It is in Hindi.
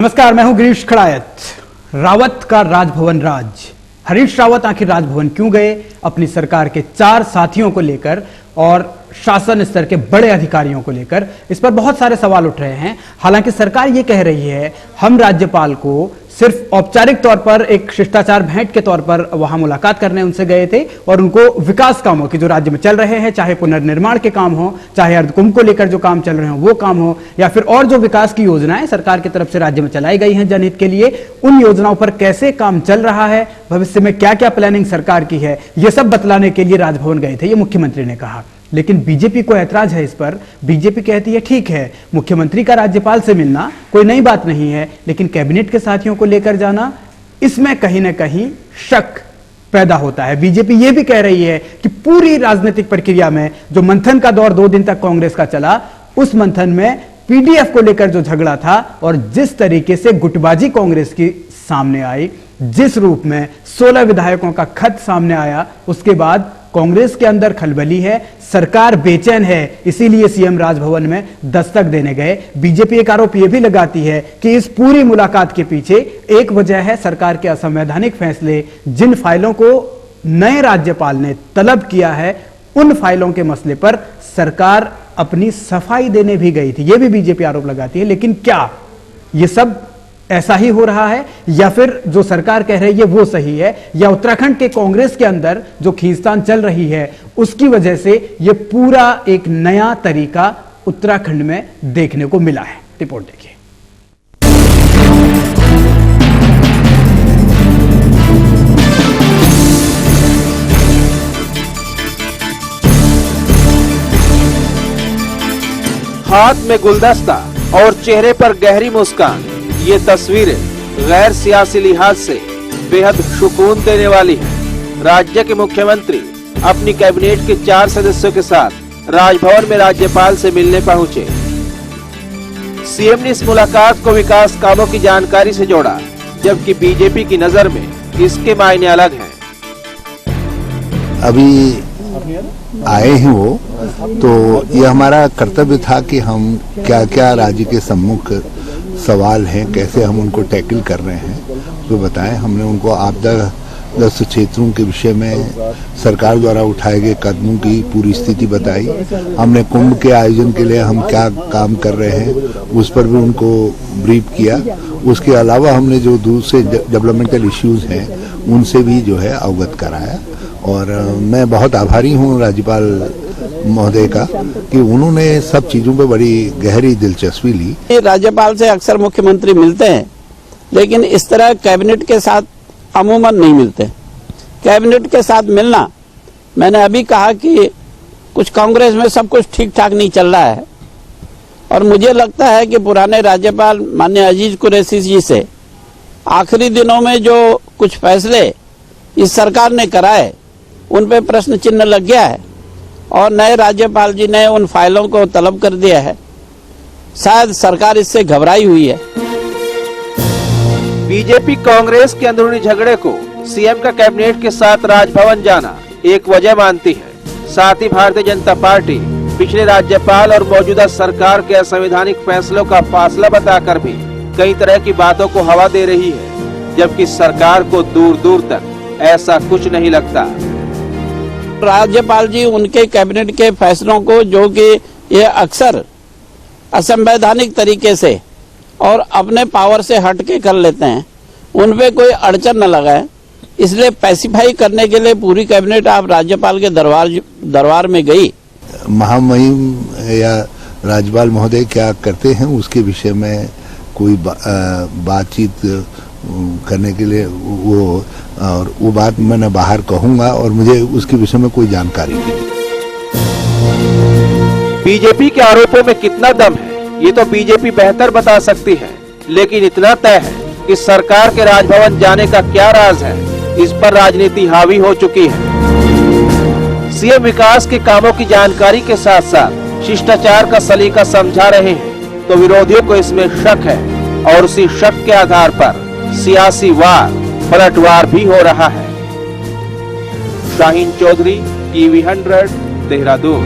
नमस्कार, मैं हूं गिरीश खड़ायत। रावत का राजभवन राज। हरीश रावत आखिर राजभवन क्यों गए? अपनी सरकार के 4 साथियों को लेकर और शासन स्तर के बड़े अधिकारियों को लेकर इस पर बहुत सारे सवाल उठ रहे हैं। हालांकि सरकार ये कह रही है हम राज्यपाल को सिर्फ औपचारिक तौर पर एक शिष्टाचार भेंट के तौर पर वहां मुलाकात करने उनसे गए थे और उनको विकास कामों की जो राज्य में चल रहे हैं, चाहे पुनर्निर्माण के काम हो, चाहे अर्धकुंभ को लेकर जो काम चल रहे हो वो काम हो, या फिर और जो विकास की योजनाएं सरकार की तरफ से राज्य में चलाई गई हैं जनहित के लिए, उन योजनाओं पर कैसे काम चल रहा है, भविष्य में क्या क्या प्लानिंग सरकार की है, ये सब बतलाने के लिए राजभवन गए थे, ये मुख्यमंत्री ने कहा। लेकिन बीजेपी को ऐतराज है इस पर। बीजेपी कहती है ठीक है, मुख्यमंत्री का राज्यपाल से मिलना कोई नई बात नहीं है, लेकिन कैबिनेट के साथियों को लेकर जाना, इसमें कहीं ना कहीं शक पैदा होता है। बीजेपी यह भी कह रही है कि पूरी राजनीतिक प्रक्रिया में जो मंथन का दौर 2 दिन तक कांग्रेस का चला, उस मंथन में पीडीएफ को लेकर जो झगड़ा था और जिस तरीके से गुटबाजी कांग्रेस की सामने आई, जिस रूप में 16 विधायकों का खत सामने आया, उसके बाद कांग्रेस के अंदर खलबली है, सरकार बेचैन है, इसीलिए सीएम राजभवन में दस्तक देने गए। बीजेपी एक आरोप यह भी लगाती है कि इस पूरी मुलाकात के पीछे एक वजह है सरकार के असंवैधानिक फैसले। जिन फाइलों को नए राज्यपाल ने तलब किया है, उन फाइलों के मसले पर सरकार अपनी सफाई देने भी गई थी, यह भी बीजेपी आरोप लगाती है। लेकिन क्या यह सब ऐसा ही हो रहा है, या फिर जो सरकार कह रही है वो सही है, या उत्तराखंड के कांग्रेस के अंदर जो खींचतान चल रही है उसकी वजह से यह पूरा एक नया तरीका उत्तराखंड में देखने को मिला है? रिपोर्ट देखिए। हाथ में गुलदस्ता और चेहरे पर गहरी मुस्कान, ये तस्वीरें गैर सियासी लिहाज से बेहद सुकून देने वाली है। राज्य के मुख्यमंत्री अपनी कैबिनेट के 4 सदस्यों के साथ राजभवन में राज्यपाल से मिलने पहुंचे। सीएम ने इस मुलाकात को विकास कामों की जानकारी से जोड़ा, जबकि बीजेपी की नजर में इसके मायने अलग हैं। अभी आए हैं वो, तो ये हमारा कर्तव्य था कि हम क्या क्या राज्य के सम्मुख सवाल हैं, कैसे हम उनको टैकल कर रहे हैं, तो बताएं। हमने उनको आपदाग्रस्त क्षेत्रों के विषय में सरकार द्वारा उठाए गए कदमों की पूरी स्थिति बताई। हमने कुंभ के आयोजन के लिए हम क्या काम कर रहे हैं उस पर भी उनको ब्रीफ किया। उसके अलावा हमने जो दूसरे डेवलपमेंटल इश्यूज हैं उनसे भी जो है अवगत कराया। और मैं बहुत आभारी हूँ राज्यपाल महोदय का कि उन्होंने सब चीजों पे बड़ी गहरी दिलचस्पी ली। राज्यपाल से अक्सर मुख्यमंत्री मिलते हैं, लेकिन इस तरह कैबिनेट के साथ अमूमन नहीं मिलते। कैबिनेट के साथ मिलना, मैंने अभी कहा कि कुछ कांग्रेस में सब कुछ ठीक ठाक नहीं चल रहा है, और मुझे लगता है कि पुराने राज्यपाल माननीय अजीज कुरैशी जी से आखिरी दिनों में जो कुछ फैसले इस सरकार ने कराए उन पे प्रश्न चिन्ह लग गया है, और नए राज्यपाल जी ने उन फाइलों को तलब कर दिया है। शायद सरकार इससे घबराई हुई है। बीजेपी कांग्रेस के अंदरूनी झगड़े को सीएम का कैबिनेट के साथ राजभवन जाना एक वजह मानती है। साथ ही भारतीय जनता पार्टी पिछले राज्यपाल और मौजूदा सरकार के असंवैधानिक फैसलों का फासला बताकर भी कई तरह की बातों को हवा दे रही है, जबकि सरकार को दूर दूर तक ऐसा कुछ नहीं लगता। राज्यपाल जी उनके कैबिनेट के फैसलों को, जो कि ये अक्सर असंवैधानिक तरीके से और अपने पावर से हटके कर लेते हैं, उनपे कोई अड़चन न लगाए, इसलिए पैसिफाई करने के लिए पूरी कैबिनेट आप राज्यपाल के दरबार में गई। महामहिम या राज्यपाल महोदय क्या करते हैं उसके विषय में कोई बातचीत करने के लिए वो बात मैंने बाहर कहूंगा, और मुझे उसके विषय में कोई जानकारी नहीं। बीजेपी के आरोपों में कितना दम है ये तो बीजेपी बेहतर बता सकती है, लेकिन इतना तय है कि सरकार के राजभवन जाने का क्या राज है, इस पर राजनीति हावी हो चुकी है। सीएम विकास के कामों की जानकारी के साथ साथ शिष्टाचार का सलीका समझा रहे हैं, तो विरोधियों को इसमें शक है, और उसी शक के आधार पर सियासी वार पलटवार भी हो रहा है। शाहीन चौधरी, टीवी 100, देहरादून।